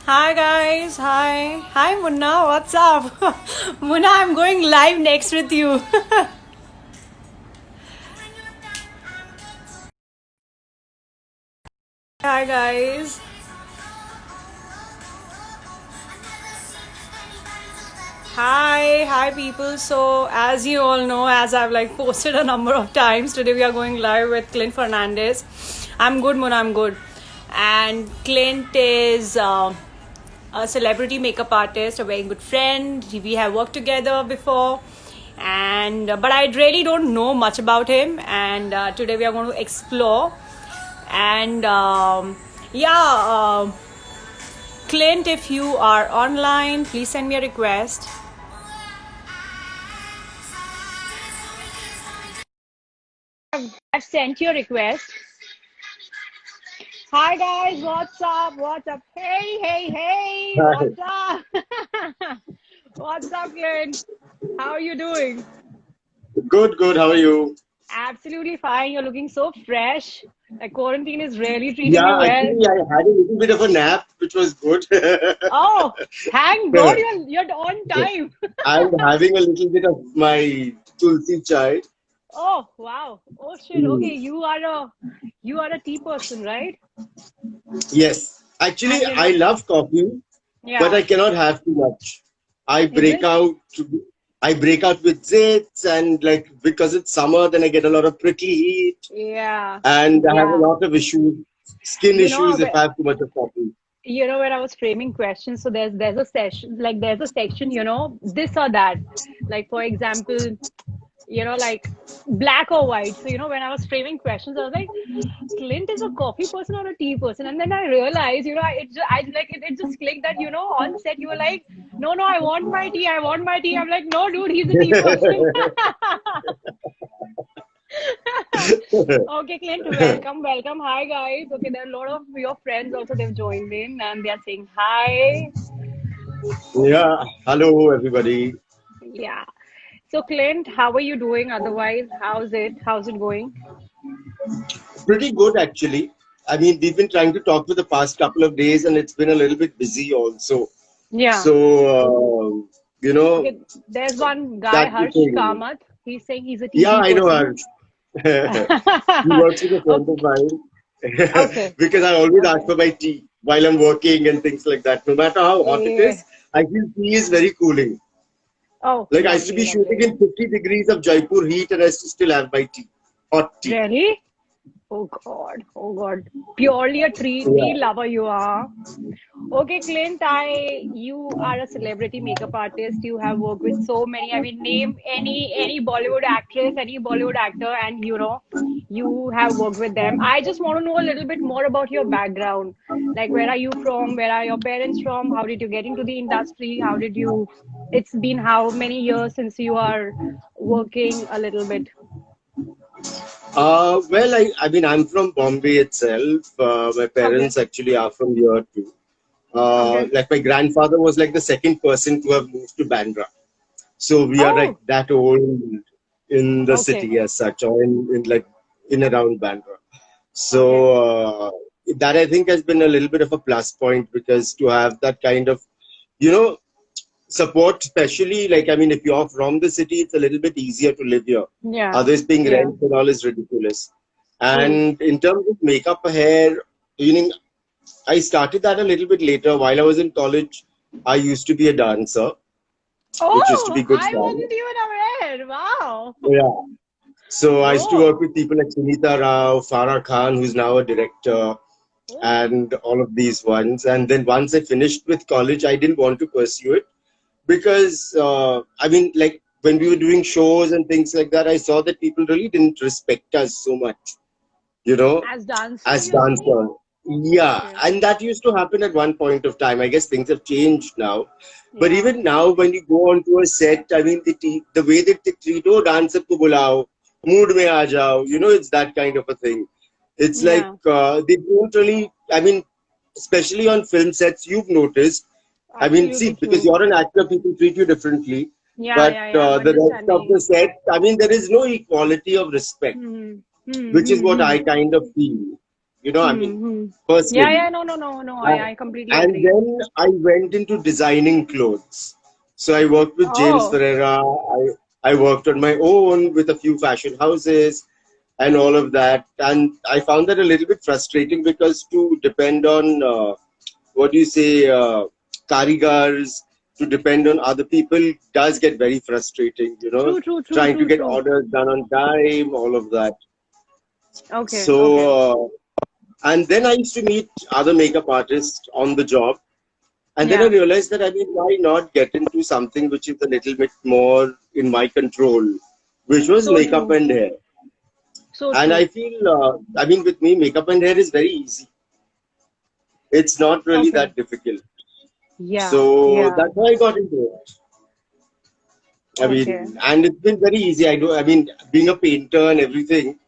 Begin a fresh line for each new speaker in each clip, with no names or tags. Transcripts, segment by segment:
Hi guys, hi Munna, what's up? Munna, I'm going live next with you. Hi guys. Hi people. So as you all know, as I've like posted a number of times, today we are going live with Clint Fernandez. I'm good, Munna, I'm good. And Clint is a celebrity makeup artist, a very good friend. We have worked together before, and but I really don't know much about him. And today we are going to explore. And Clint, if you are online, please send me a request. I've sent you a request. Hi guys, what's up? What's up? Hey,
Hi.
what's up? What's up, Clint? How are you doing?
Good, good. How are you?
Absolutely fine. You're looking so fresh. Like quarantine is really treating you
Yeah,
well.
actually, I had a little bit of a nap, which was good.
Oh, thank God you're on time.
I'm having a little bit of my tulsi chai.
Oh, wow. Oh shit. Okay,
Mm.
you are a tea person, right?
Yes, actually,
And you
I
know,
love coffee, but
yeah.
I cannot have too much. I
Is
break
it?
out. I break out with zits, and like because it's summer, then I get a lot of prickly heat,
Yeah.
and I have a
Yeah.
lot of issues, skin
You know,
issues if I have too much of coffee.
when I was framing questions, so there's a session, like there's a section, this or that. Like for example, like black or white. So, when I was framing questions, I was like, Clint is a coffee person or a tea person? And then I realized, it just clicked that, on set you were like, no, I want my tea, I want my tea. I'm like, no, dude, he's a tea person. Okay, Clint, welcome. Hi, guys. Okay, there are a lot of your friends also, they've joined in and they are saying hi.
Yeah, hello everybody.
Yeah. So, Clint, how are you doing otherwise? How's it? How's it going?
Pretty good, actually. I mean, we've been trying to talk for the past couple of days, and it's been a little bit busy also.
Yeah.
So, you know,
Okay, there's one guy,
that's the
Harsh
thing.
Kamath. He's saying he's a
Yeah,
TP
I know
person.
Harsh. He works with a friend of
Okay,
mine
okay,
because I always ask
okay.
for my tea while I'm working and things like that. No matter how hot it
Yeah.
is, I feel tea is very cooling.
Oh,
Like I used to
lovely,
be shooting
lovely.
in 50 degrees of Jaipur heat, and I used to still have my tea, hot tea.
Really? Oh God, oh God. Purely a tea
Yeah.
lover you are. Okay, Clint, you are a celebrity makeup artist. You have worked with so many. I mean, name any Bollywood actress, any Bollywood actor, and you have worked with them. I just want to know a little bit more about your background. Like, where are you from? Where are your parents from? How did you get into the industry? How did you? It's been how many years since you are working a little bit?
I mean, I'm from Bombay itself. My
Okay,
parents actually are from here too.
okay.
Like my grandfather was like the second person to have moved to Bandra. So we are like
Oh,
that old in the
okay,
city as such, or in like in around Bandra.
okay.
So that I think has been a little bit of a plus point because to have that kind of, you know, support, especially like I mean, if you're from the city, it's a little bit easier to live here.
Yeah,
Others paying
yeah.
rent and all is ridiculous.
True.
And in terms of makeup, hair, you know, I started that a little bit later. While I was in college, I used to be a dancer, which used to be
Oh,
good
I
fun.
wasn't even aware. Wow.
Yeah. So I used to work
Oh,
with people like Sunita Rao, Farah Khan, who's now a director,
oh,
and all of these ones. And then once I finished with college, I didn't want to pursue it because I mean, like when we were doing shows and things like that, I saw that people really didn't respect us so much, you know,
as dancers,
as
you're saying?
dancers. Yeah,
Okay.
and that used to happen at one point of time. I guess things have changed now. But
Yeah.
even now, when you go onto a set, I mean, the way that they treat, oh, dancer ko bulao, mood mein aa jao, you know, it's that kind of a thing. It's like
Yeah.
they don't really, I mean, especially on film sets, you've noticed. I mean, see,
Absolutely
because
true.
you're an actor, people treat you differently.
Yeah,
But
yeah, yeah. I'm
the rest of
understanding.
the set, I mean, there is no equality of respect,
Hmm. Hmm.
which is
Hmm.
what
Hmm.
I kind of feel. I mean,
Hmm. Yeah,
personally.
yeah, no, no, no, no.
Uh,
I completely
and
agree.
then I went into designing clothes. So I worked with James
Oh,
Ferreira. I worked on my own with a few fashion houses and all of that. And I found that a little bit frustrating because to depend on, what do you say, karigars, to depend on other people does get very frustrating,
true, true, true,
trying to
true,
get
true.
orders done on time, all of that.
Okay,
So,
okay.
and then I used to meet other makeup artists on the job. And then I
Yeah,
realized that, I mean, why not get into something which is a little bit more in my control, which was
so
makeup
true,
and hair.
so
And I
true.
feel, I mean, with me, makeup and hair is very easy. It's not really
Okay.
that difficult.
Yeah,
So
yeah.
that's why I got into it. I
Okay.
mean, and it's been very easy. I mean, being a painter and everything.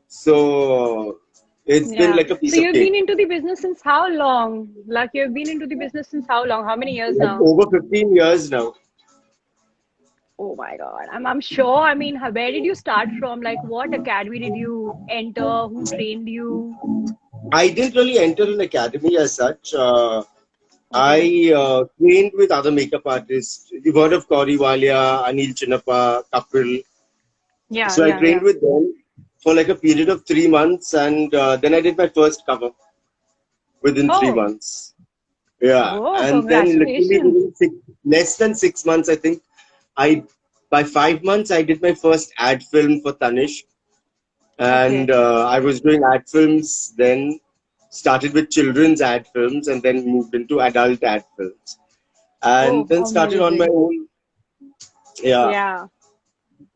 So it's been
Yeah.
like a
So
piece of
you've
cake.
been into the business since how long? Like you've been into the business since how long? How many years
Like
now?
over 15 years now.
Oh my God. I'm sure. I mean, where did you start from? Like what academy did you enter? Who trained you?
I didn't really enter an academy as such.
Okay.
I trained with other makeup artists. You've heard of Kauri Walia, Anil Chinnappa, Kapil.
Yeah,
So I
yeah,
trained
yeah.
with them for like a period of 3 months, and then I did my first cover within three
Oh,
months. Yeah,
oh,
and then literally
congratulations.
within less than 6 months, I think I by 5 months I did my first ad film for Tanish, and
Okay.
I was doing ad films then. Started with children's ad films and then moved into adult ad films, and
Oh,
then started on my
amazing.
own. Yeah.
Yeah.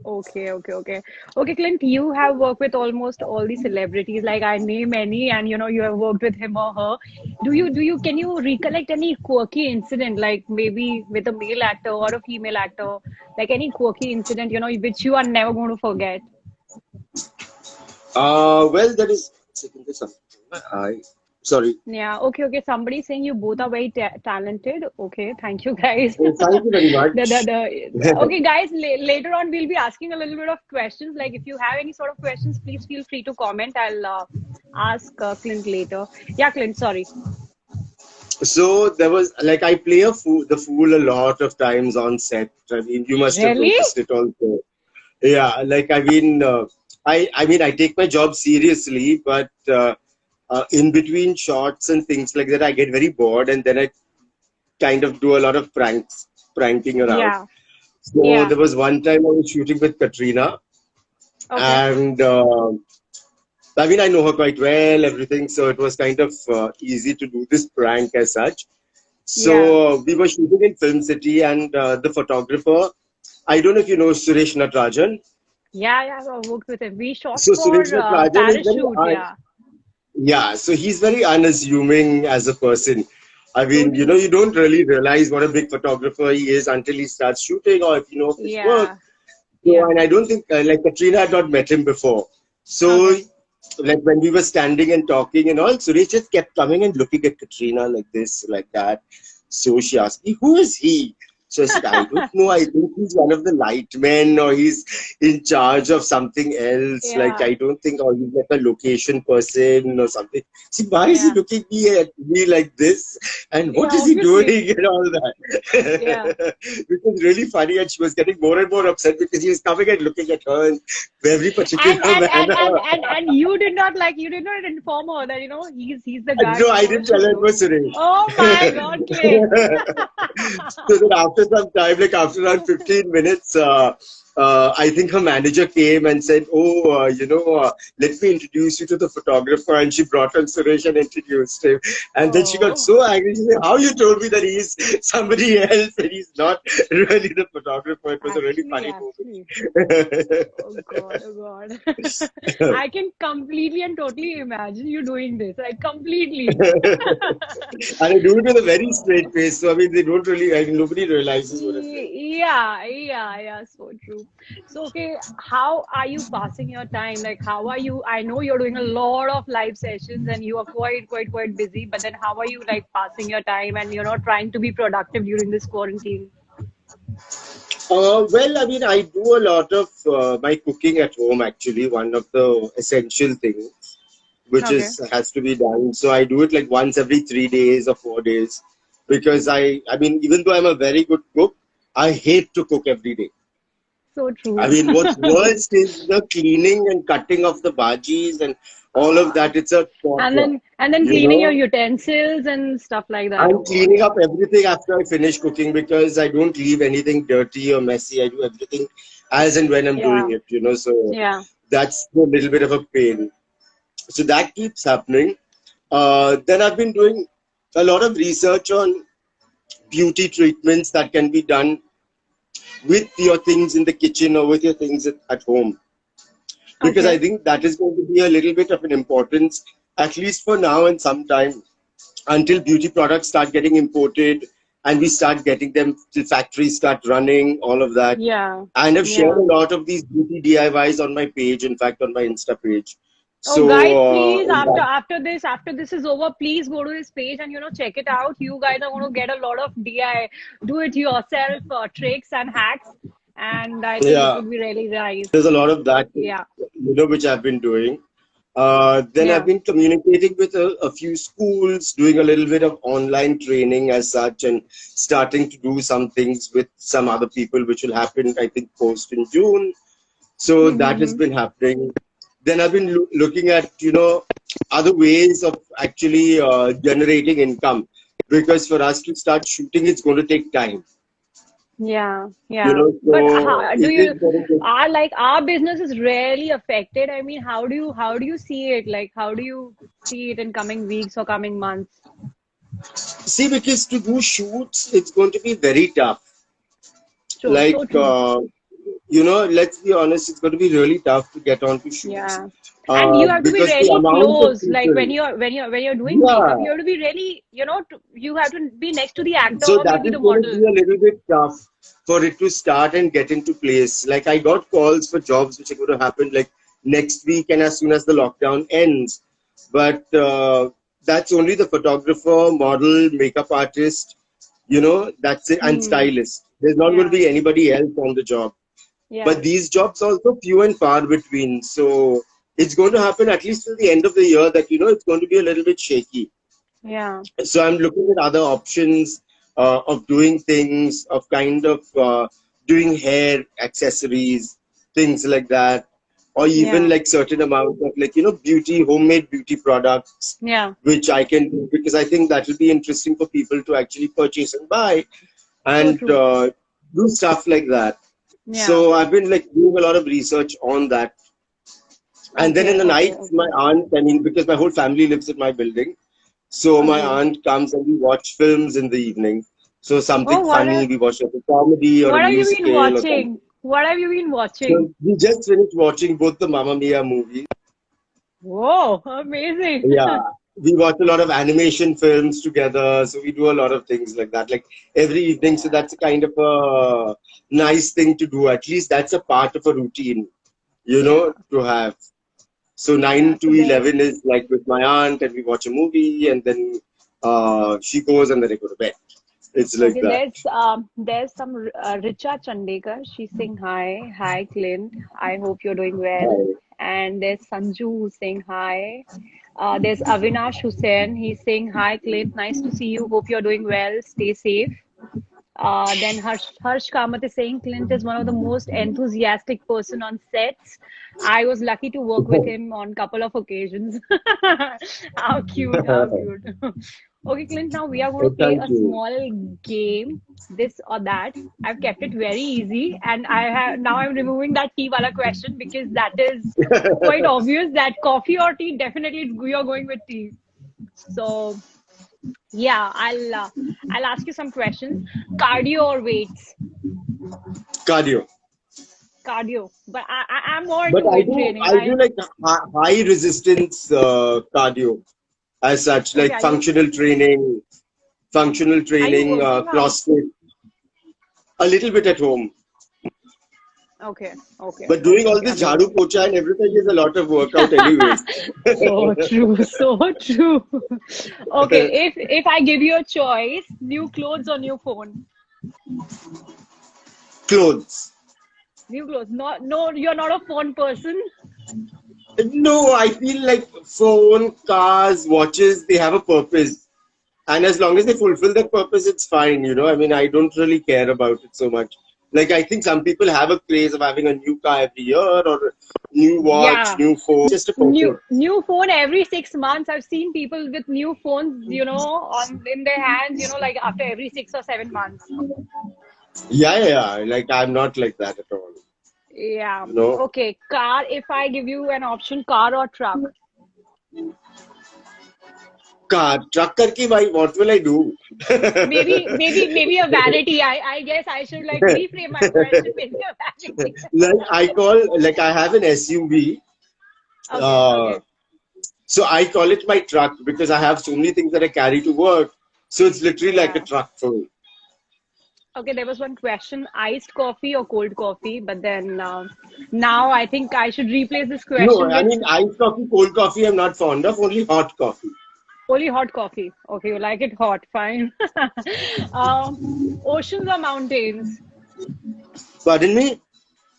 Okay, okay, okay. Okay, Clint, you have worked with almost all the celebrities. Like I name any, and you have worked with him or her. Can you recollect any quirky incident, like maybe with a male actor or a female actor, like any quirky incident, which you are never going to forget?
Well, that is. Second, there's something in my eye. Sorry.
Yeah, okay, okay. Somebody saying you both are very ta talented. Okay, thank you guys.
Thank you very much.
Okay, guys, later on we'll be asking a little bit of questions. Like if you have any sort of questions, please feel free to comment. I'll ask Clint later. Yeah, Clint, sorry.
So there was like I play the fool a lot of times on set. I mean, you must have
Really?
noticed it also. Yeah, like I mean, I take my job seriously, but in between shots and things like that, I get very bored, and then I kind of do a lot of pranking around.
Yeah,
So
yeah.
there was one time I was shooting with Katrina,
Okay.
and I mean, I know her quite well, everything, so it was kind of easy to do this prank as such.
Yeah.
So we were shooting in Film City, and the photographer, I don't know if you know Suresh Natarajan.
Yeah, yeah, I worked with him. We shot
So Suresh
for
Natarajan is very,
Parachute. Yeah.
yeah, so he's very unassuming as a person. I
So
mean,
true.
you don't really realize what a big photographer he is until he starts shooting or if you know of his work.
Yeah.
So,
Yeah.
and I don't think, like Katrina had not met him before. So,
Okay.
like when we were standing and talking and all, Suresh just kept coming and looking at Katrina like this, like that. So she asked me, who is he? So I said, I don't know. I think he's one of the light men or he's in charge of something else. Like,
Yeah.
I don't think, or he's like a location person or something. See, why is he
Yeah.
looking at me like this? And what
Yeah,
is he doing
obviously.
and all
Yeah.
that? It was really funny. And she was getting more and more upset because he was coming and looking at her in very particular
And and and and
manner.
and and you did not inform her that he's the guy
No,
who's
I
going
didn't
to
tell
shoot
her it
you.
was Suresh.
Oh my God, Clint.
So then after some time, like after around 15 minutes, I think her manager came and said, oh, let me introduce you to the photographer. And she brought on Suresh and introduced him. And then she got
Oh,
so angry. She said, how you told me that he's somebody else and he's not really the photographer? It was a really
actually,
funny
actually.
moment.
Oh God, oh God. I can completely and totally imagine you doing this. Like completely.
And I do it with a very straight face. So, I mean, they don't really, I mean, nobody realizes what I'm doing.
Yeah, yeah, yeah, so true. So, okay, how are you passing your time? Like, how are you? I know you're doing a lot of live sessions and you are quite busy, but then how are you like passing your time and trying to be productive during this quarantine?
Well, I mean, I do a lot of my cooking at home, actually, one of the essential things. which
Okay.
is has to be done. So I do it like once every 3 days or 4 days, because I mean, even though I'm a very good cook, I hate to cook every day.
So
I
true.
mean, what's worst is the cleaning and cutting of the bhajis and all of that. It's a torture,
And then
you
cleaning your
know.
utensils and stuff like that.
I'm
Oh God.
cleaning up everything after I finish cooking because I don't leave anything dirty or messy. I do everything as and when I'm doing
Yeah.
it, you know. So
Yeah.
that's a little bit of a pain. So that keeps happening. Then I've been doing a lot of research on beauty treatments that can be done with your things in the kitchen or with your things at home, because I
Okay.
think that is going to be a little bit of an importance, at least for now and some time, until beauty products start getting imported and we start getting them till factories start running, all of that.
Yeah.
And I've shared
Yeah.
a lot of these beauty DIYs on my page, in fact, on my Insta page.
Oh,
So,
guys, please,
in that,
after this is over, please go to his page and check it out. You guys are going to get a lot of DI, do it yourself tricks and hacks, and I think it
yeah,
would be really nice.
there's a lot of that,
Yeah,
which I've been doing. Then I've
yeah.
been communicating with a few schools, doing a little bit of online training as such, and starting to do some things with some other people, which will happen, I think, post in June. So that has
Mm-hmm.
been happening. Then I've been looking at, other ways of actually generating income, because for us to start shooting, it's going to take time.
Yeah, yeah. But
So
how do
it
you
is going to take.
our business is really affected? I mean, how do you see it? Like, how do you see it in coming weeks or coming months?
See, because to do shoots, it's going to be very tough.
So,
Like,
so true.
let's be honest, it's going to be really tough to get onto shoots,
Yeah. And you have to be
because the
really
amount of
close. Like
people.
when you're doing makeup, you
Yeah.
have to be really, you have to be next to the actor
So
or
that
maybe
is
the
going to
model.
be a little bit tough for it to start and get into place. Like, I got calls for jobs which are going to happen like next week and as soon as the lockdown ends. But that's only the photographer, model, makeup artist, that's it, and
Hmm.
stylist. There's not going to
Yeah.
be anybody else on the job.
Yeah.
But these jobs also few and far between. So it's going to happen at least till the end of the year that, it's going to be a little bit shaky.
Yeah.
So I'm looking at other options of doing things, of kind of doing hair accessories, things like that, or even
Yeah.
like certain amount of like beauty, homemade beauty products,
Yeah.
which I can do, because I think that will be interesting for people to actually purchase and buy,
So
and
true.
do stuff like that.
Yeah.
So I've been like doing a lot of research on that. And then in
Okay.
the
Okay.
nights, my
Okay.
aunt, I mean, because my whole family lives in my building, so my
Okay.
aunt comes and we watch films in the evening. So
Oh,
something funny, we watch like a comedy or a
what have you been
musical or
watching?
something.
What have you been watching?
So we just finished watching both the Mamma Mia movies.
Whoa, amazing.
Yeah, we watch a lot of animation films together. So we do a lot of things like that, like every evening. So that's a kind of a nice thing to do. At least that's a part of a routine,
Yeah.
to have. So
Yeah.
9
So
to
there.
11 is like with my aunt, and we watch a movie, and then she goes, and then I go to bed. It's like
Okay,
that.
there's some Richa Chandekar. She's saying hi, hi Clint. I hope you're doing well. And there's Sanju who's saying hi. There's Avinash Hussain. He's saying hi Clint. Nice to see you. Hope you're doing well. Stay safe. Then Harsh Kamath is saying Clint is one of the most enthusiastic person on sets. I was lucky to work with him on couple of occasions. How cute, how cute. Okay, Clint, now we are going to
Oh,
play
thank
a
you.
small game, this or that. I've kept it very easy, and I'm removing that tea wala question because that is quite obvious that coffee or tea, definitely you're going with tea. So yeah, I'll ask you some questions. Cardio or weights?
Cardio.
Cardio. But I'm more
But
into weight training.
I do like high resistance cardio as such,
Okay,
like functional
are you
training,
working out?
CrossFit, a little bit at home.
Okay, okay,
But doing
okay,
all
okay.
this jharu
Understood.
pocha and everything is a lot of workout anyways.
So true, so true. Okay, if I give you a choice, new clothes or new phone?
Clothes.
New clothes. Not no, you're not a phone person.
No, I feel like phone, cars, watches, they have a purpose. And as long as they fulfill that purpose, it's fine, you know. I mean, I don't really care about it so much. Like, I think some people have a craze of having a new car every year or new watch,
Yeah.
new phone. Just a purpose.
New phone every 6 months. I've seen people with new phones, on in their hands, like after every 6 or 7 months.
Yeah, yeah, yeah. Like, I'm not like that at all.
Yeah.
You know,
Okay. Car, if I give you an option, car or truck?
car, truck karke, bhai, what will I do?
Maybe a vanity. I guess I should like reframe my question. Maybe a vanity.
Like, I have an SUV.
Okay,
Uh,
okay,
so I call it my truck because I have so many things that I carry to work. So it's literally like a
yeah.
truck for me.
Okay, there was one question, iced coffee or cold coffee, but then now I think I should replace this
No,
question
I
with
mean, iced coffee, cold coffee, I'm not fond of, only hot coffee.
only hot coffee. Okay, you like it hot, fine. um, Oceans or mountains?
Pardon me?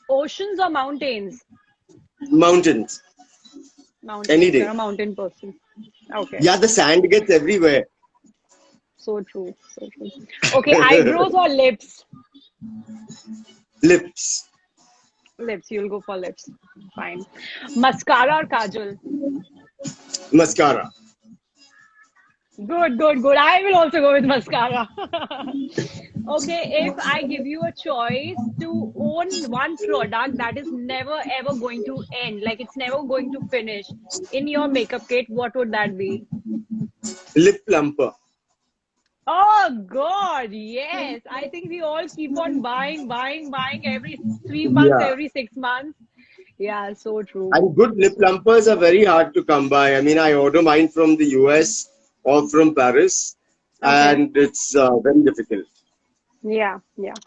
Oceans or mountains?
Mountains, any
Mountains. You're
day.
a mountain person. Okay,
Yeah, the sand gets everywhere.
so true, so true. Okay, eyebrows or lips?
Lips,
Lips, you'll go for lips. Fine. Mascara or kajal?
mascara.
Good, good, good. I will also go with mascara. Okay, if I give you a choice to own one product that is never ever going to end, like it's never going to finish in your makeup kit, what would that be?
Lip plumper.
Oh God, yes. I think we all keep on buying, buying, buying every 3 months,
Yeah.
every 6 months. Yeah, so true.
And good lip plumpers are very hard to come by. I mean, I order mine from the US or from Paris,
Okay.
and it's very difficult.
Yeah, yeah.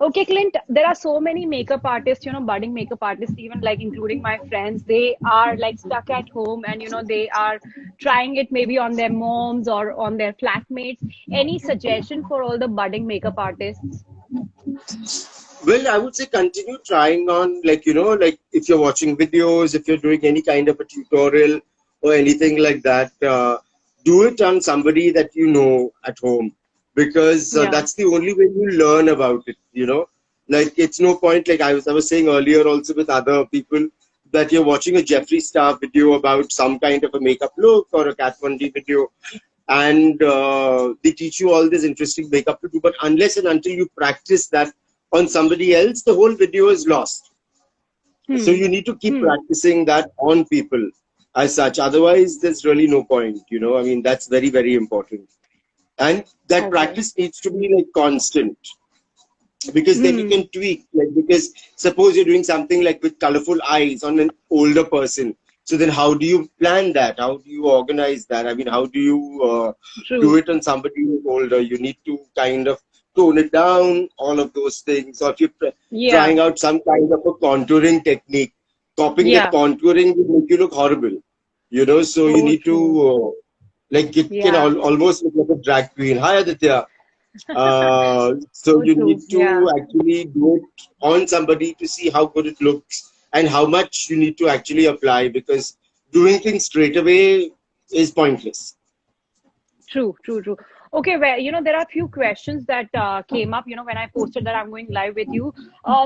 Okay, Clint, there are so many makeup artists, budding makeup artists, even like including my friends. They are like stuck at home and, they are trying it maybe on their moms or on their flatmates. Any suggestion for all the budding makeup artists?
Well, I would say continue trying on, like, like if you're watching videos, if you're doing any kind of a tutorial or anything like that, do it on somebody that you know at home because
Yeah,
that's the only way you learn about it, Like, it's no point, like I was saying earlier also with other people, that you're watching a Jeffree Star video about some kind of a makeup look or a Kat Von D video and they teach you all this interesting makeup to do. But unless and until you practice that on somebody else, the whole video is lost. So
Hmm.
you need to keep
Hmm.
practicing that on people as such. Otherwise, there's really no point. I mean, that's very, very important. And that
Okay.
practice needs to be like constant because then you
Hmm.
can tweak. Like, because suppose you're doing something like with colorful eyes on an older person. So then how do you plan that? How do you organize that? I mean, how do you do
True.
it on somebody who's older? You need to kind of tone it down, all of those things. Or if you're
Yeah.
trying out some kind of a contouring technique, copying that
Yeah.
contouring will make you look horrible. So you
So
need to,
true.
like, it can
Yeah.
almost look like a drag queen. Hi, Aditya. So
So
you
true.
need
Yeah.
to actually do it on somebody to see how good it looks and how much you need to actually apply because doing things straight away is pointless.
True, true, true. Okay, well, there are a few questions that came up, when I posted that I'm going live with you.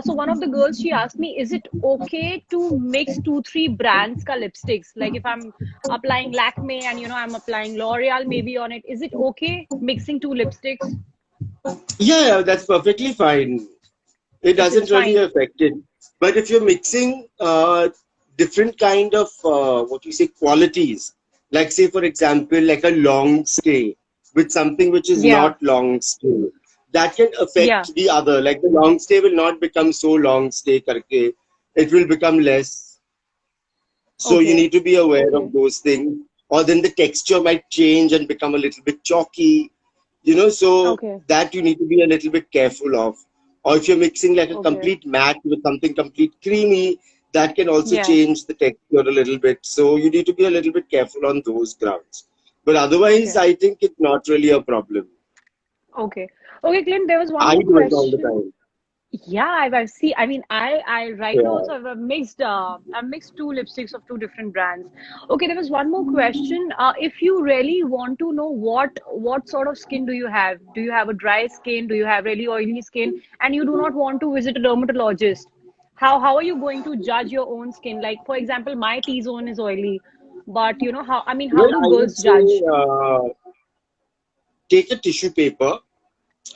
So one of the girls, she asked me, is it okay to mix two, three brands ka lipsticks? Like if I'm applying Lakme and, I'm applying L'Oreal maybe on it, is it okay mixing two lipsticks?
Yeah, that's perfectly fine. It
It is
doesn't really
fine.
affect it. But if you're mixing different kind of what you say qualities, like say for example, like a long stay with something which is
Yeah,
not long stay, that can
yeah.
affect the other. Like the long stay will not become so long stay karke, it will become less. So you
Okay,
need to be aware of
okay,
those things. Or then the texture might change and become a little bit chalky, so
okay,
that you need to be a little bit careful of. Or if you're mixing like a
okay.
complete matte with something complete creamy, that can also
Yeah,
change the texture a little bit. So you need to be a little bit careful on those grounds. But otherwise,
okay,
I think it's not really a problem.
okay. Okay, Clint, there was one
I
more
do it all the
question.
time.
Yeah, I've seen. I mean, I right now
Yeah.
also I've mixed two lipsticks of two different brands. Okay, there was one more question. If you really want to know what sort of skin do you have? Do you have a dry skin? Do you have really oily skin? And you do not want to visit a dermatologist? How are you going to judge your own skin? Like, for example, my T-zone is oily, but you know how, I mean, how
Well,
do
I would
girls
say
judge?
take a tissue paper.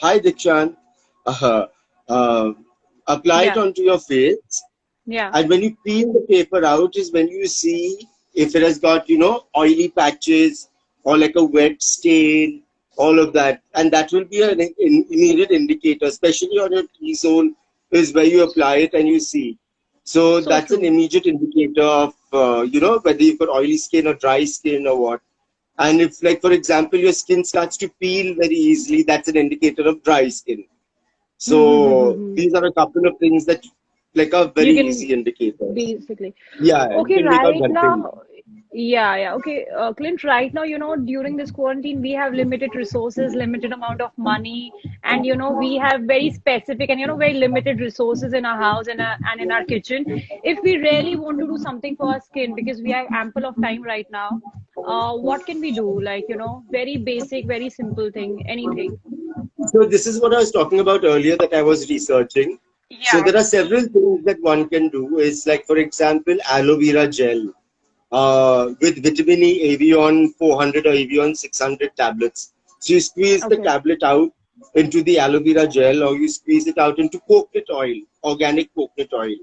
Hi, Dikshan. Uh, uh, apply it
Yeah,
onto your face.
yeah.
And when you peel the paper out is when you see if it has got, oily patches or like a wet stain, all of that. And that will be an immediate indicator, especially on your T-zone is where you apply it and you see. So
So
that's an
true.
immediate indicator of, whether you've got oily skin or dry skin or what. And if, like, for example, your skin starts to peel very easily, that's an indicator of dry skin. So these are a couple of things that, like, are very
You can
easy indicators.
basically.
Yeah, you
Okay,
can make out
right
one thing.
now, yeah, yeah. Okay, Clint, right now, during this quarantine, we have limited resources, limited amount of money, and we have very specific and very limited resources in our house and in our kitchen. If we really want to do something for our skin, because we have ample of time right now, what can we do? Like, very basic, very simple thing, anything.
So this is what I was talking about earlier that I was researching. So
Yeah.
there are several things that one can do. Is like, for example, aloe vera gel with vitamin E, Avion 400 or Avion 600 tablets. So you squeeze the
Okay.
tablet out into the aloe vera gel, or you squeeze it out into coconut oil, organic coconut oil,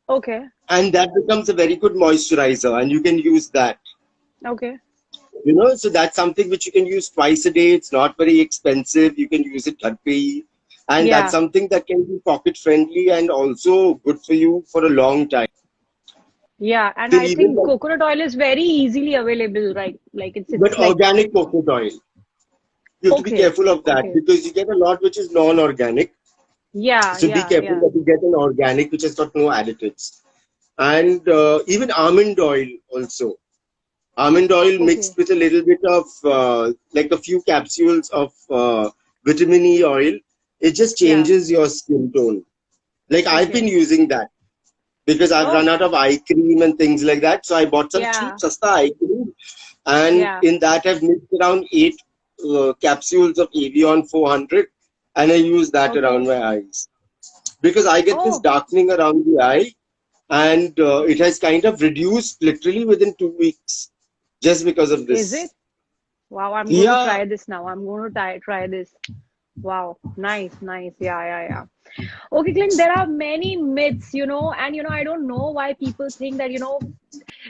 Okay.
and that becomes a very good moisturizer, and you can use that.
Okay.
So that's something which you can use twice a day. It's not very expensive. You can use it घर पे ही. And that's
Yeah.
something that can be pocket friendly and also good for you for a long time.
Yeah, and
Then
I
even
think
like,
coconut oil is very easily available, right? Like it's
but
like
organic coconut oil, you have to be
okay,
careful of that
okay.
because you get a lot which is non-organic.
Yeah,
So be
yeah,
careful
yeah.
that you get an organic which has got no additives. And even almond oil also. Almond oil
Okay,
mixed with a little bit of like a few capsules of vitamin E oil, it just
yeah.
changes your skin tone. Like I've been
Okay.
using that because I've run
Oh,
out of eye cream and things like that. So I bought some cheap
yeah,
sasta eye cream, and
yeah.
in that I've mixed around 8 capsules of Avion 400, and I use that around
Okay.
my eyes because I get this
Oh,
darkening around the eye, and it has kind of reduced literally within 2 weeks just because of
is it?
this.
Wow, I'm going to
Yeah,
try this now. I'm going to try this. Wow, nice, nice. Yeah, yeah, yeah. Okay, Clint, there are many myths, and I don't know why people think that,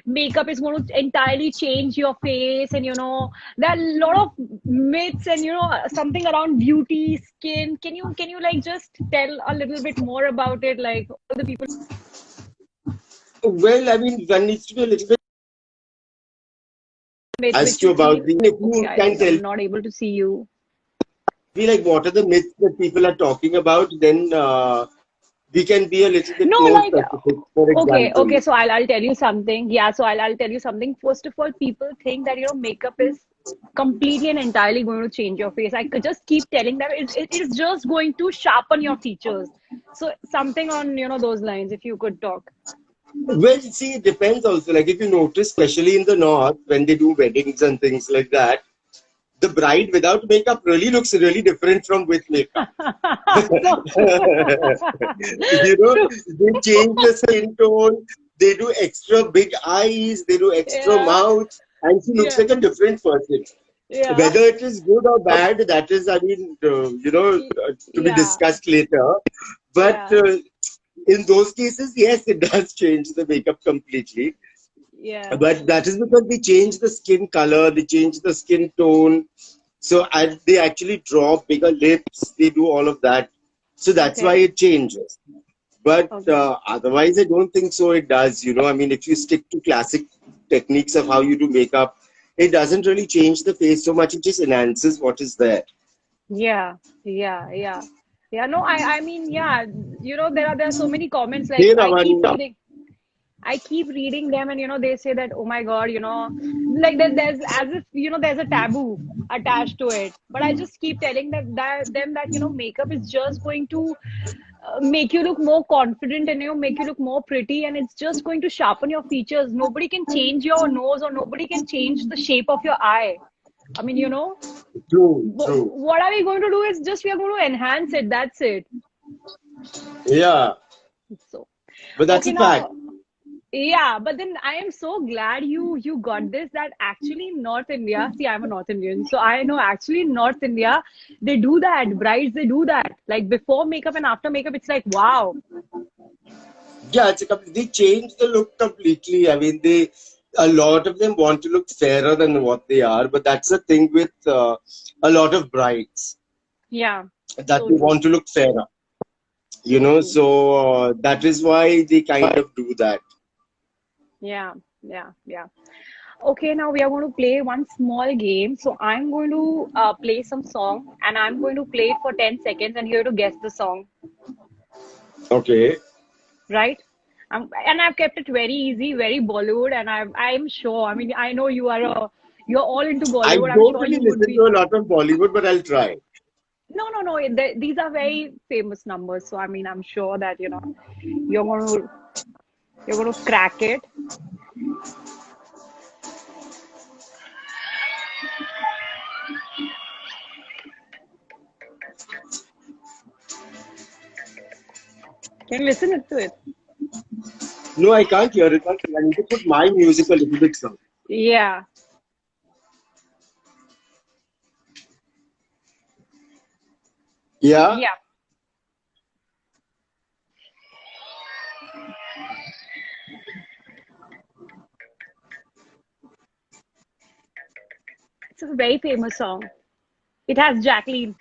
makeup is going to entirely change your face, and there are a lot of myths and something around beauty, skin. Can you like just tell a little bit more about it, like all the people
well, I mean, one needs to be a little bit
myth
as
which
to
you
about
think,
the. If
okay,
you can tell
I'm not able to see you.
me like what are the myths that people are talking about, then we can be a little bit
No,
more
like,
specific. For
okay,
example,
okay. So I'll tell you something. Yeah, so I'll tell you something. First of all, people think that makeup is completely and entirely going to change your face. I could just keep telling them it is just going to sharpen your features. So something on those lines. If you could talk.
well, see, it depends also. Like if you notice, especially in the north, when they do weddings and things like that, the bride without makeup really looks really different from with makeup.
So true. True.
They change the skin tone, they do extra big eyes, they do extra
Yeah.
mouth, and she looks
Yeah.
like a different person.
Yeah.
Whether it is good or bad, that is, I mean, to be
Yeah.
discussed later. But
Yeah.
in those cases, yes, it does change the makeup completely.
Yeah.
But that is because they change the skin color, they change the skin tone. So they actually draw bigger lips, they do all of that. So that's why
Okay.
it changes. But
Okay.
otherwise, I don't think so. It does. I mean, if you stick to classic techniques of how you do makeup, it doesn't really change the face so much. It just enhances what is there.
Yeah, yeah, yeah. Yeah, no, I mean, yeah, there are so many comments like
Hey,
I keep
Raman.
reading. I keep reading them, and they say that, oh my God, like that there's as if there's a taboo attached to it. But I just keep telling them that makeup is just going to make you look more confident, and make you look more pretty, and it's just going to sharpen your features. Nobody can change your nose, or nobody can change the shape of your eye. I mean,
True, true.
what are we going to do is just we are going to enhance it. That's it.
Yeah,
So,
but that's
okay,
a fact.
now, yeah, but then I am so glad you got this, that actually in North India, see, I'm a North Indian, so I know actually in North India, they do that. Brides, they do that. Like before makeup and after makeup, it's like, wow.
Yeah, they changed the look completely. I mean, a lot of them want to look fairer than what they are, but that's the thing with a lot of brides
Yeah,
that
so
they
true.
want to look fairer.
So true.
So that is why they kind of do that.
Yeah, yeah, yeah. Okay, now we are going to play one small game. So I'm going to play some song, and I'm going to play it for 10 seconds, and you have to guess the song,
Okay.
right? And I've kept it very easy, very Bollywood, and I'm sure. I mean, I know you're all into
I
Bollywood. I'm
don't
sure
really
you would
listen to
be.
a lot of Bollywood, but I'll try.
No, no, no. These are very famous numbers. So I mean, I'm sure that you're going to you're going to crack it. Can you listen to it?
No, I can't hear it. I need to put my music a little bit down.
Yeah,
Yeah.
yeah. It's a very famous song. It has Jacqueline.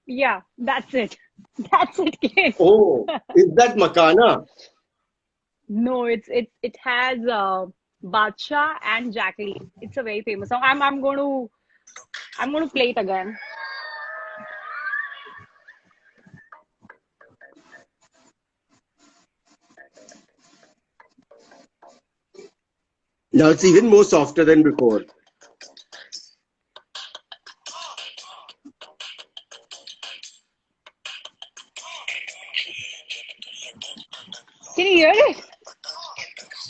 Yeah, that's it. That's it, Clint.
Oh, is that Makana?
No, it has Badsha and Jacqueline. It's a very famous song. I'm going to play it again.
Now it's even more softer than before.
Can you hear it?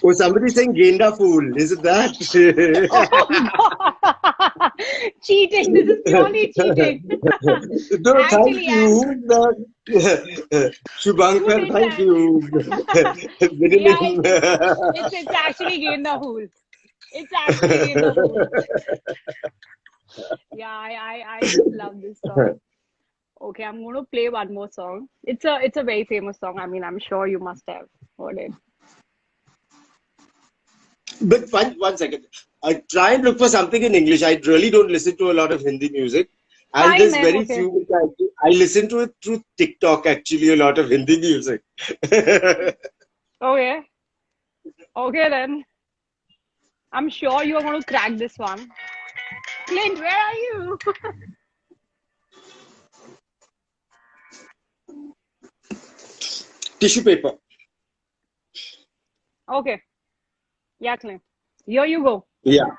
Oh, somebody saying Genda fool. Is it that?
Oh God! Cheating. This is purely cheating.
No, thank
Actually,
you.
you
Shubhankar,
did
thank
that.
you.
Yeah,
Vinilin.
it's actually Gainda Fool. It's actually Gainda Fool. Yeah, I just love this song. Okay, I'm going to play one more song. It's a very famous song. I mean, I'm sure you must have heard it.
But one second. I try and look for something in English. I really don't listen to a lot of Hindi music. And
Fine
there's
then.
very
Okay.
few which I listen to it through TikTok, actually, a lot of Hindi music.
Okay. Okay then. I'm sure you are going to crack this one. Clint, where are you?
Tissue paper.
Okay. Yeah, Clint. Here you go.
Yeah.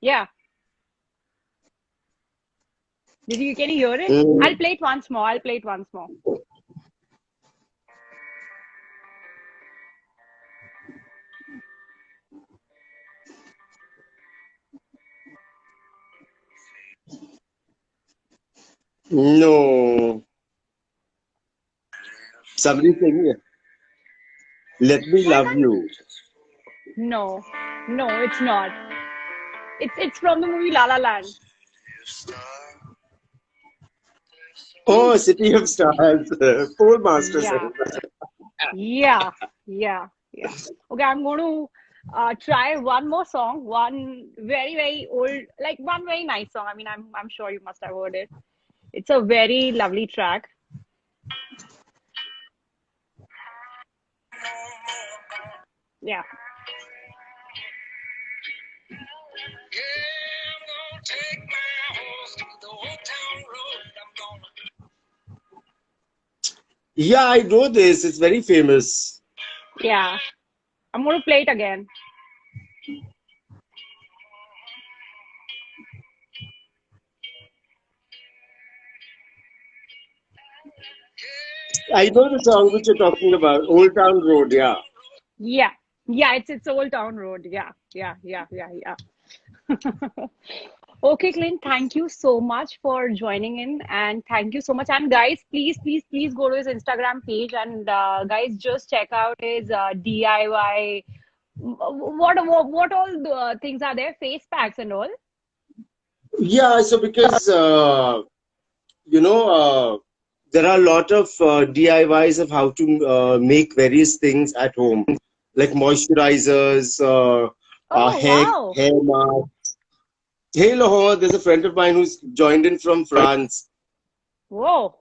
Yeah. Can you hear it?
Mm,
I'll play it once more. I'll play it once more.
no. Somebody saying, let me
Why
love
can't?
you.
No. No, it's not. It's from the movie La La Land.
Oh, City of Stars. Four Masters.
Yeah. Yeah. Yeah. Yeah. Okay, I'm going to try one more song. One very, very old, like one very nice song. I mean, I'm sure you must have heard it. It's a very lovely track. Yeah.
Yeah, I know this. It's very famous.
Yeah. I'm going to play it again.
I know the song which you're talking about, Old Town Road. Yeah.
Yeah. Yeah, it's Old Town Road. Yeah. Yeah. Yeah. Yeah. Yeah. Okay, Clint, thank you so much for joining in, and thank you so much. And guys, please, please, please go to his Instagram page, and guys, just check out his DIY. What all the things are there? Face packs and all.
Yeah. So because you know, there are a lot of DIYs of how to make various things at home, like moisturizers,
Oh, wow.
hair mask. Hey, Lahore, there's a friend of mine who's joined in from France.
Whoa.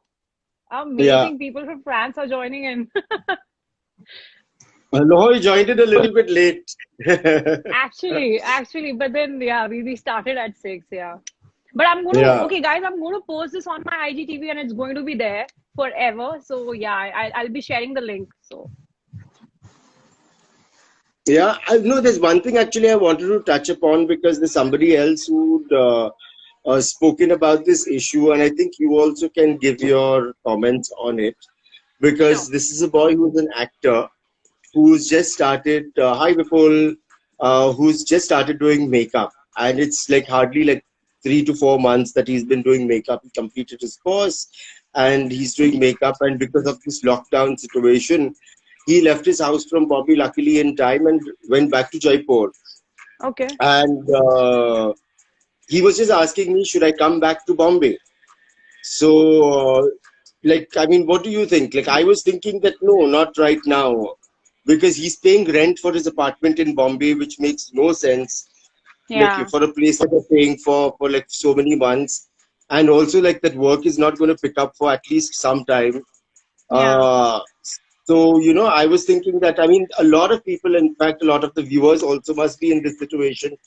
Yeah.
Amazing. People from France are joining in.
Lahore joined in a little bit late.
Actually, but then yeah, we started at 6, yeah. But I'm gonna
Yeah.
okay, guys, I'm gonna post this on my IGTV and it's going to be there forever. So yeah, I'll be sharing the link. So
Yeah, I know there's one thing actually I wanted to touch upon because there's somebody else who'd spoken about this issue, and I think you also can give your comments on it
sure.
because this is a boy who's an actor who's just started, hi Vipul, who's just started doing makeup, and it's like hardly like 3 to 4 months that he's been doing makeup. He completed his course, and he's doing makeup, and because of this lockdown situation, he left his house from Bobby luckily in time and went back to Jaipur.
Okay.
And he was just asking me, should I come back to Bombay? So, like, I mean, what do you think? Like, I was thinking that no, not right now, because he's paying rent for his apartment in Bombay, which makes no sense. Like,
Yeah.
for a place that they're paying for like so many months, and also like that work is not going to pick up for at least some time.
Yeah.
Uh, so, I was thinking that, I mean, a lot of people, in fact, a lot of the viewers also must be in this situation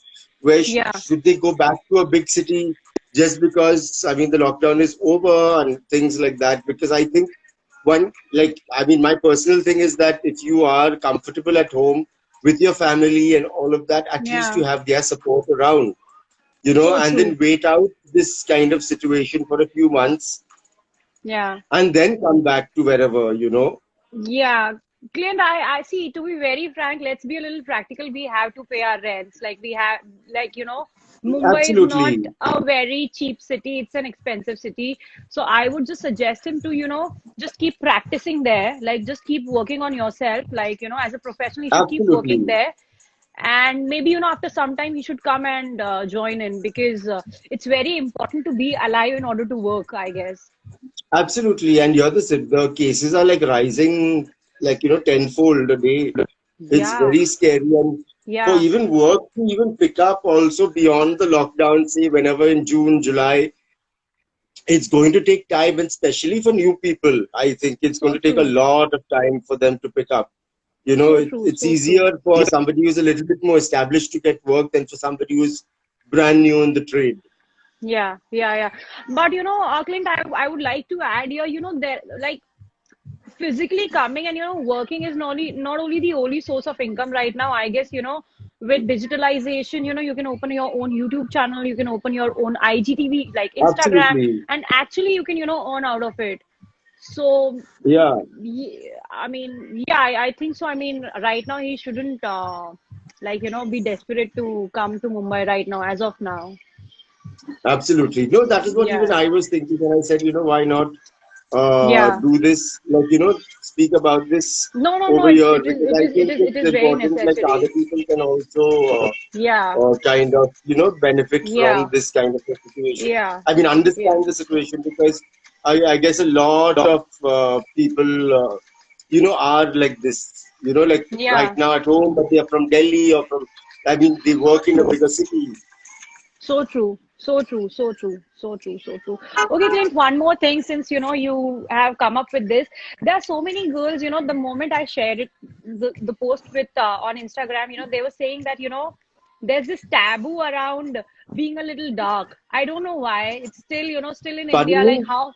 where
Yeah.
should they go back to a big city just because, I mean, the lockdown is over and things like that? Because I think I mean, my personal thing is that if you are comfortable at home with your family and all of that, at least
Yeah.
you have their support around,
So
and then
true.
wait out this kind of situation for a few months
Yeah.
and then come back to wherever.
Yeah, Clint, I see, to be very frank, let's be a little practical. We have to pay our rents. Like we have, Mumbai is not
Absolutely.
a very cheap city. It's an expensive city. So I would just suggest him to, just keep practicing there. Like just keep working on yourself. Like, as a professional, you should keep working
Absolutely.
there. And maybe, after some time, he should come and join in because it's very important to be alive in order to work, I guess.
Absolutely. And the cases are like rising like, tenfold a day. It's
Yeah,
very scary. And for
yeah,
even work to even pick up also beyond the lockdown, say whenever in June, July, it's going to take time. And especially for new people, I think it's going
so
to take a
true.
lot of time for them to pick up.
So true,
It's
so true.
easier for somebody who's a little bit more established to get work than for somebody who's brand new in the trade.
Yeah, yeah, yeah. But Clint, I would like to add here, there like physically coming and working is not only the only source of income right now. I guess with digitalization, you can open your own YouTube channel, you can open your own IGTV like Instagram,
Absolutely.
and actually you can earn out of it. So
Yeah.
I mean, yeah, I think so. I mean, right now he shouldn't be desperate to come to Mumbai right now as of now.
Absolutely. No, that is what even
Yeah.
I was thinking. And I said, why not
Yeah.
do this, like, speak about this
No, no, no.
over
It's
here
it is
because
it
I
is it
think
is it
it's
is very
important, like, other
necessary.
people can also
Yeah,
kind of, benefit from
yeah,
this kind of a situation.
yeah,
I mean,
yeah,
understand the situation because I guess a lot of people, are like this, like right
yeah.
now at home, but they are from Delhi or from, I mean, they work in a
True.
bigger city.
So true. So true. So true. So true. So true. Okay, Clint, one more thing since you have come up with this. There are so many girls, the moment I share it, the post with on Instagram, they were saying that, there's this taboo around being a little dark. I don't know why. It's still, still in India,
Pardon
like
me?
how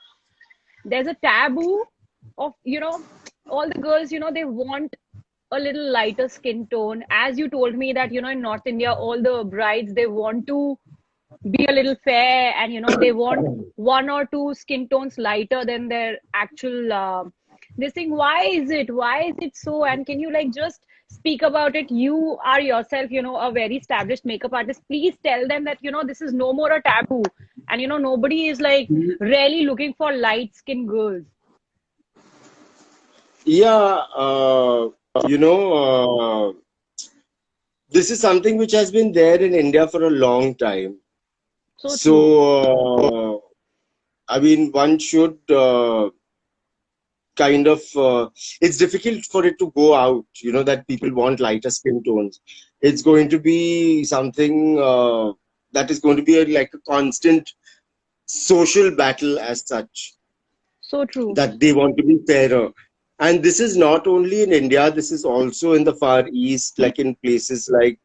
there's a taboo of, all the girls, they want a little lighter skin tone. As you told me that, in North India, all the brides, they want to be a little fair, and they want one or two skin tones lighter than their actual this thing. Why is it so? And can you like just speak about it? You are yourself, a very established makeup artist. Please tell them that, this is no more a taboo, and nobody is like really looking for light skinned girls.
Yeah, you know, this is something which has been there in India for a long time.
So
So,
true.
I mean, one should kind of, it's difficult for it to go out, that people want lighter skin tones. It's going to be something that is going to be like a constant social battle as such,
So true.
that they want to be fairer. And this is not only in India, this is also in the Far East, like in places like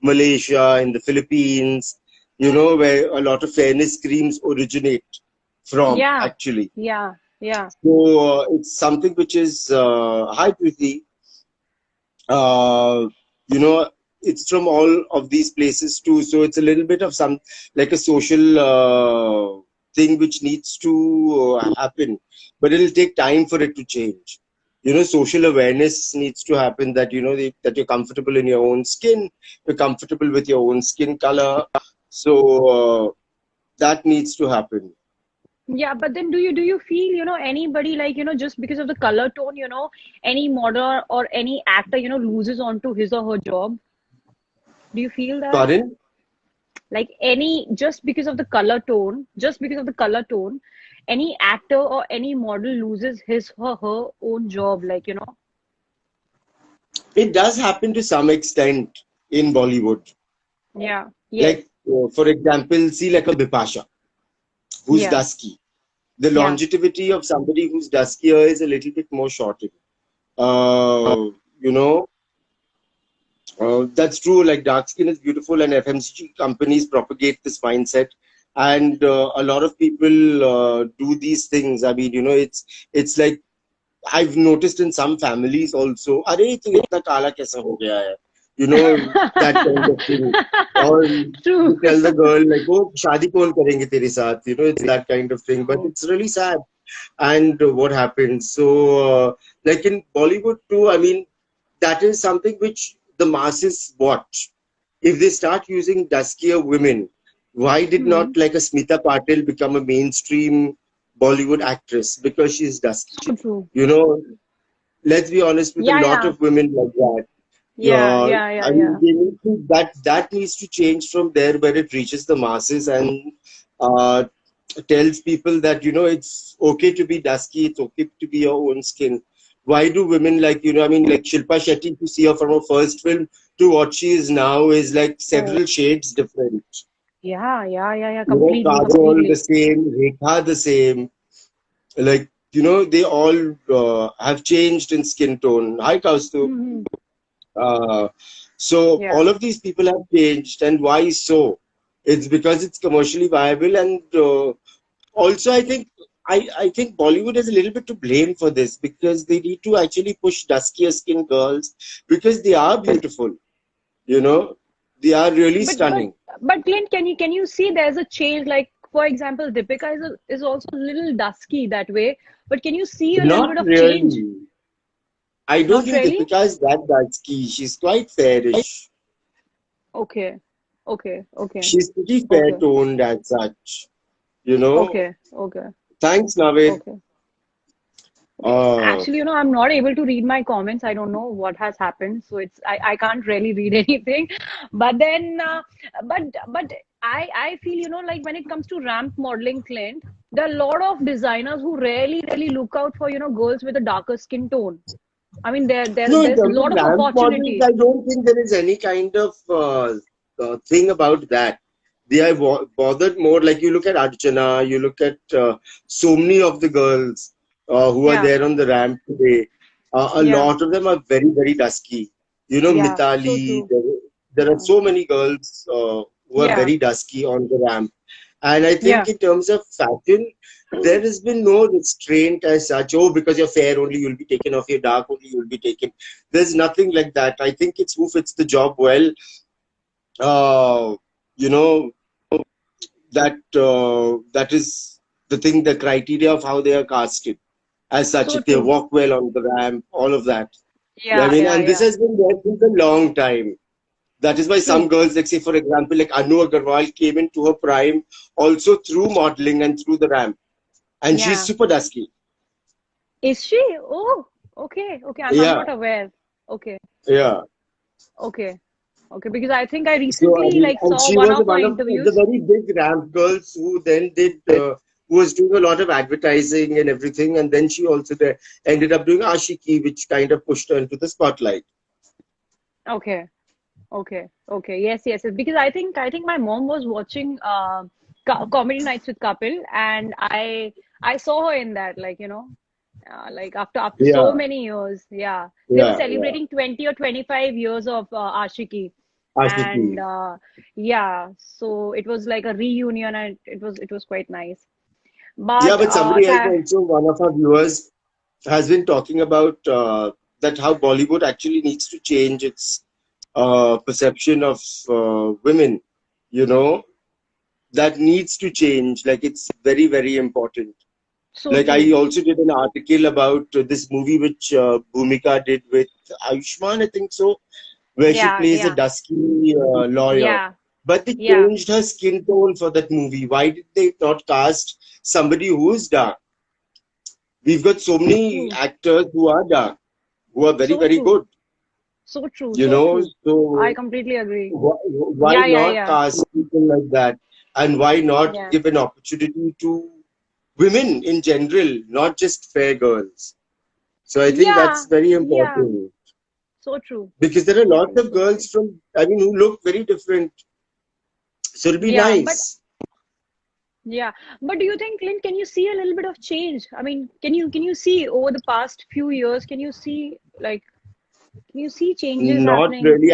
Malaysia, in the Philippines, where a lot of fairness creams originate from,
Yeah.
actually.
Yeah. Yeah.
So it's something which is high pretty. Uh, you know, it's from all of these places too. So it's a little bit of some like a social thing which needs to happen, but it'll take time for it to change. Social awareness needs to happen, that that you're comfortable in your own skin, you're comfortable with your own skin color. So that needs to happen.
Yeah, but then do you feel, anybody like, just because of the color tone, any model or any actor, loses onto his or her job? Do you feel that?
Pardon?
Like any just because of the color tone, any actor or any model loses his or her own job, like,
It does happen to some extent in Bollywood.
yeah, yes,
Like, for example, see like a Bipasha, who's
yeah,
dusky. The
yeah,
longevity of somebody who's duskier is a little bit more shortened. You know, that's true. Like dark skin is beautiful, and FMCG companies propagate this mindset, and a lot of people do these things. I mean, it's like I've noticed in some families also. अरे तू इतना काला कैसा हो गया है? That kind of thing. Or
true.
you tell the girl like, oh, शादी कौन करेंगे तेरे साथ? It's that kind of thing. But
Oh.
it's really sad. And what happens? So, like in Bollywood too, I mean, that is something which the masses watch. If they start using duskier women, why did
Hmm.
not like a Smita Patil become a mainstream Bollywood actress? Because she's dusky.
So true.
You know, let's be honest with a
Yeah,
lot
yeah,
of women like that.
yeah, yeah, yeah,
I
yeah.
mean, they need to, that needs to change from there, where it reaches the masses and uh, tells people that it's okay to be dusky, it's okay to be your own skin. Why do women like I mean, like Shilpa Shetty, to see her from her first film to what she is now is like
Oh,
several shades different.
yeah, yeah, yeah, yeah, completely,
Kajol the
completely.
same, Rekha the same. Like they all have changed in skin tone. Hi, Kaustup.
Hmm.
Uh, so
Yeah.
all of these people have changed, and why so? It's because it's commercially viable, and also I think Bollywood is a little bit to blame for this, because they need to actually push duskier skin girls, because they are beautiful. You know, they are really
But but
stunning.
but Clint, can you see there's a change? Like for example, Deepika is also a little dusky that way. But can you see a little
Not
bit of change?
really. I don't
Not
think
really?
Deepika is that dusky. She's quite fairish.
Okay. Okay. Okay.
She's pretty fair
Okay.
toned as such. You know.
Okay. Okay.
Thanks, Navid.
Okay. Okay.
Uh,
Actually, I'm not able to read my comments. I don't know what has happened. So I can't really read anything. But then but I feel, like when it comes to ramp modeling, Clint, there are a lot of designers who really, really look out for, girls with a darker skin tone. I mean,
no, in
there's a
terms of
lot of
ramp models,
opportunity.
I don't think there is any kind of thing about that. They are bothered more. Like you look at Archana, you look at so many of the girls who are
Yeah.
there on the ramp today. A
Yeah.
lot of them are very, very dusky. You know,
Yeah. So
Mitali,
true.
there are
Yeah.
so many girls who are
Yeah.
very dusky on the ramp. And I think
Yeah.
in terms of fashion, there has been no restraint as such. Oh, because you're fair only, you'll be taken, off you're dark only, you'll be taken. There's nothing like that. I think it's who fits the job well. Uh, you know, that is the thing, the criteria of how they are casted. As such,
So
if they
true.
walk well on the ramp, all of that. I
Yeah.
mean,
Yeah.
and this
Yeah.
has been there since a long time. That is why some
True.
girls, like say for example, like Anu Agarwal came into her prime also through modeling and through the ramp. And she's
Yeah.
super dusky.
Is she? Oh, okay. Okay. I'm
Yeah,
not aware. Okay.
yeah.
Okay. Okay. Because I think I
So I
recently
mean,
like
and
saw
she
one
was
of her
one of the
interviews.
very big ramp girls who then did, who was doing a lot of advertising and everything. And then she also ended up doing Ashiki, which kind of pushed her into the spotlight.
Okay. Okay. Okay. Yes. Yes. Yes. Because I think my mom was watching Comedy Nights with Kapil, and I saw her in that. Like like after so
Yeah,
many years. Yeah. They were
yeah, yeah.
celebrating 20 or 25 years of Ashiki, and
Ashiki.
yeah. So it was like a reunion, and it was quite nice.
Yeah,
But
but somebody else also, one of our viewers, has been talking about that how Bollywood actually needs to change its perception of women. You know, that needs to change. Like it's very, very important.
so
Like I
true.
also did an article about this movie which Bhumika did with Ayushmann, I think so, where she
Yeah.
plays a
Yeah.
dusky lawyer.
Yeah.
But they
Yeah.
changed her skin tone for that movie. Why did they not cast somebody who is dark? We've got so many
True.
actors who are dark, who are very,
So
very
true.
good.
So true.
You
So
know,
true. I
so
completely agree.
why
Yeah. Yeah.
not
Yeah.
cast people like that? And why not
Yeah.
give an opportunity to women in general, not just fair girls? So I think that's
Yeah.
very
Yeah.
important
So true.
because there are
So
lots
true.
of
So true.
girls from, I mean, who look very different. So it'll be
Yeah. But
nice.
yeah. But do you think, Clint, can you see a little bit of change? I mean, can you see over the past few years, can you see changes
Not
happening?
really.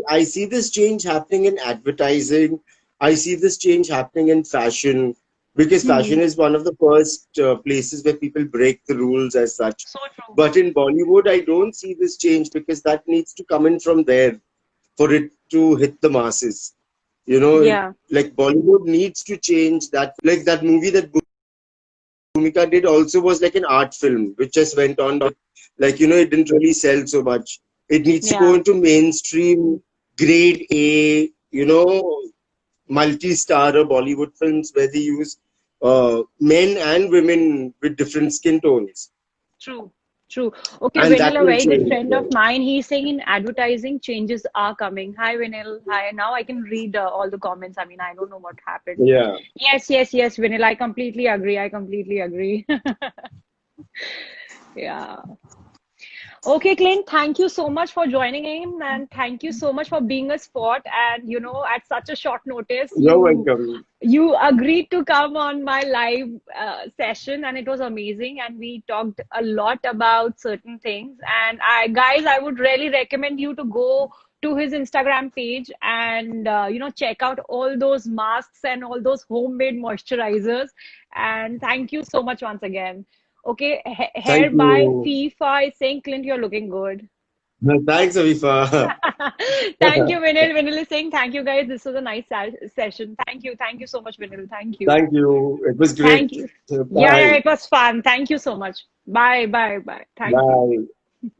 I see this change happening in advertising. I see this change happening in fashion because
Hmm.
fashion is one of the first places where people break the rules as such.
So true.
But in Bollywood, I don't see this change because that needs to come in from there for it to hit the masses. You know,
Yeah.
like Bollywood needs to change that. Like that movie that Bhumika did also was like an art film, which just went on, but like, you know, it didn't really sell so much. It needs to go
Yeah.
into mainstream, grade A, you know, multi-star Bollywood films where they use men and women with different skin tones.
True, true. Okay,
And that
Vinil, a
will
very good
change.
friend of mine, he's saying in advertising changes are coming. Hi, Vinil. Hi. Now I can read all the comments. I mean, I don't know what happened.
Yeah.
Yes, yes, yes, Vinil. I completely agree. I completely agree. Yeah. Okay, Clint, thank you so much for joining in, and thank you so much for being a sport. And at such a short notice,
You're
you
welcome.
you agreed to come on my live session, and it was amazing. And we talked a lot about certain things. And guys, I would really recommend you to go to his Instagram page and check out all those masks and all those homemade moisturizers. And thank you so much once again. Okay,
Thank
hair by
you.
FIFA is saying, Clint, you're looking good.
Thanks, Avifa.
Thank you, Vinil. Vinil is saying, thank you, guys. This was a nice session. Thank you. Thank you so much, Vinil. Thank you.
Thank you. It was
Thank
great.
you. Yeah, yeah,
Bye.
it was fun. Thank you so much. Bye, bye, bye. Thank you.
Bye.